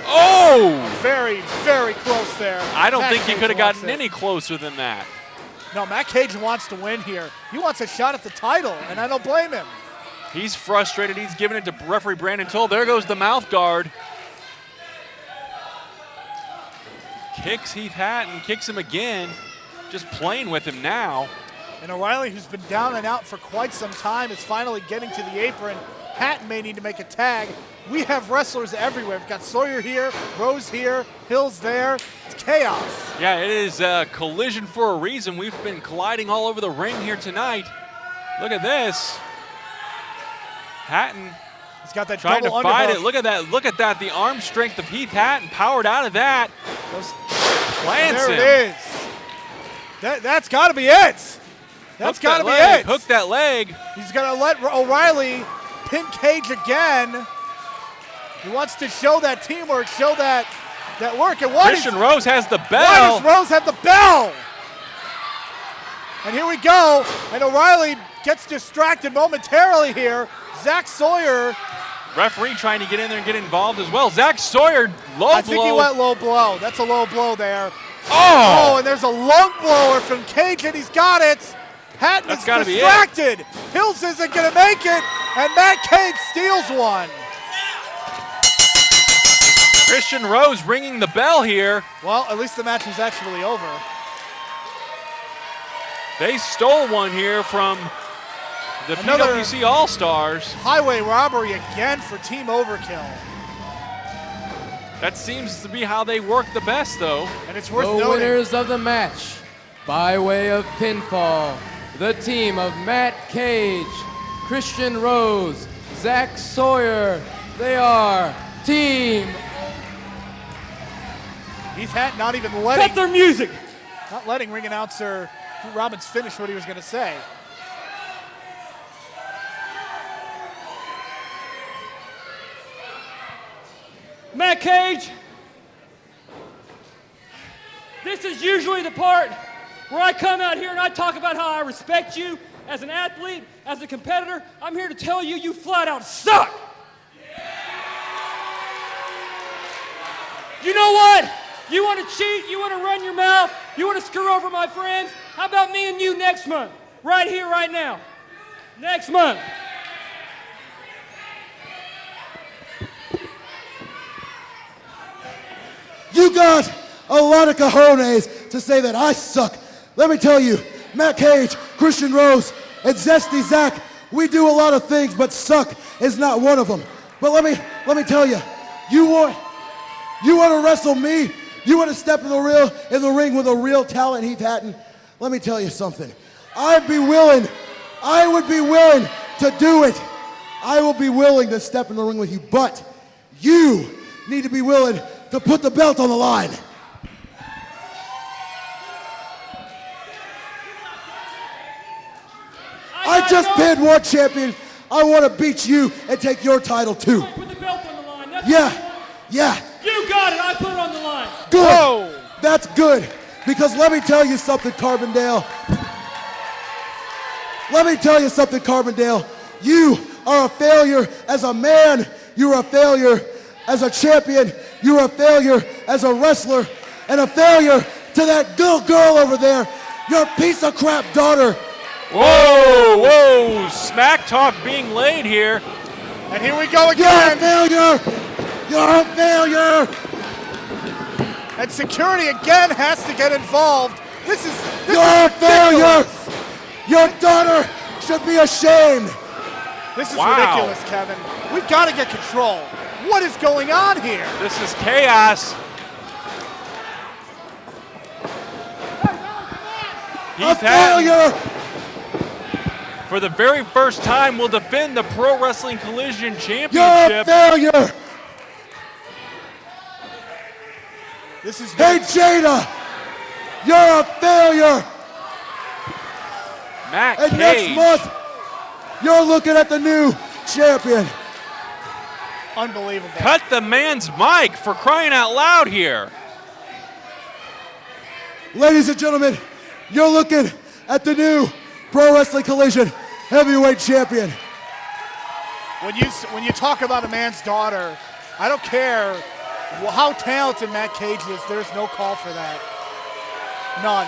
Oh! Very, very close there. I don't think he could have gotten any closer than that. No, Matt Cage wants to win here. He wants a shot at the title, and I don't blame him. He's frustrated. He's giving it to referee Brandon Toll. There goes the mouth guard. Kicks Heath Hatton, kicks him again. Just playing with him now. And O'Reilly, who's been down and out for quite some time, is finally getting to the apron. Hatton may need to make a tag. We have wrestlers everywhere. We've got Sawyer here, Rose here, Hills there. It's chaos. Yeah, it is a collision for a reason. We've been colliding all over the ring here tonight. Look at this. Hatton He's got that trying to double fight underhook. it. Look at that. Look at that. The arm strength of Heath Hatton powered out of that. Plants him. There it is. That's got to be it. That's got to be it. Hook that leg. He's going to let O'Reilly pin Cage again. He wants to show that teamwork, show that work. And Christian Rose has the bell. Why does Rose have the bell? And here we go. And O'Reilly gets distracted momentarily here. Zakk Sawyer. Referee trying to get in there and get involved as well. Zakk Sawyer, low blow. I think he went low blow. That's a low blow there. Oh! And there's a lung blower from Cage, and he's got it. Hatton is distracted. Hills isn't going to make it, and Matt Cage steals one. Christian Rose ringing the bell here. Well, at least the match was actually over. They stole one here from the PWC All-Stars. Highway robbery again for Team Overkill. That seems to be how they work the best, though. And it's worth the noting. Winners of the match, by way of pinfall, the team of Matt Cage, Christian Rose, Zakk Sawyer. They are Team. Heath Hatton not even letting. Cut their music. Not letting ring announcer Robbins finish what he was going to say. Matt Cage, this is usually the part where I come out here and I talk about how I respect you as an athlete, as a competitor. I'm here to tell you, you flat out suck. You know what? You want to cheat? You want to run your mouth? You want to screw over my friends? How about me and you next month? Right here, right now. Next month. You got a lot of cojones to say that I suck. Let me tell you, Matt Cage, Christian Rose, and Zesty Zakk, we do a lot of things, but suck is not one of them. But let me tell you, you want to wrestle me? You want to step in the ring with a real talent, Heath Hatton? Let me tell you something. I would be willing to do it. I will be willing to step in the ring with you, but you need to be willing to put the belt on the line. I just pinned one champion. I want to beat you and take your title too. Put the belt on the line. That's Yeah. You got it. I put it on the line. Good. Whoa. That's good. Because let me tell you something, Carbondale. Let me tell you something, Carbondale. You are a failure as a man. You're a failure as a champion. You're a failure as a wrestler. And a failure to that little girl over there. Your piece of crap daughter. Whoa! Smack talk being laid here. And here we go again. You're a failure. You're a failure. And security again has to get involved. This is You're a failure. Your daughter should be ashamed. This is ridiculous, Kevin. We've got to get control. What is going on here? This is chaos. A failure. For the very first time, will defend the Pro Wrestling Collision You're a Championship. failure. This is Hey, Jada. You're a failure. Matt And Cage. next month, you're looking at the new champion. Unbelievable. Cut the man's mic, for crying out loud here. Ladies and gentlemen, you're looking at the new Pro Wrestling Collision Heavyweight Champion. When you talk about a man's daughter, I don't care how talented Matt Cage is, there's no call for that. None.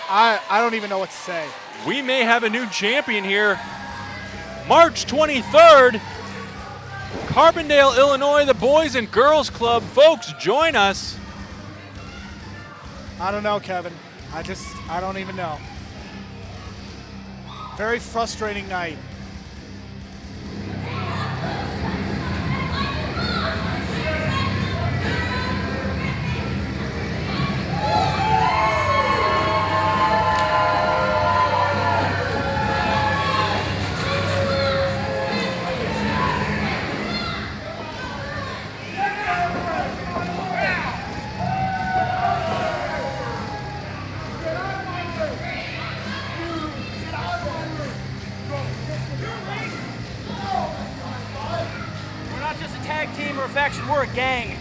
I don't even know what to say. We may have a new champion here. March 23rd, Carbondale, Illinois, the Boys and Girls Club. Folks, join us. I don't know, Kevin. I don't even know. Very frustrating night. Faction, we're a gang.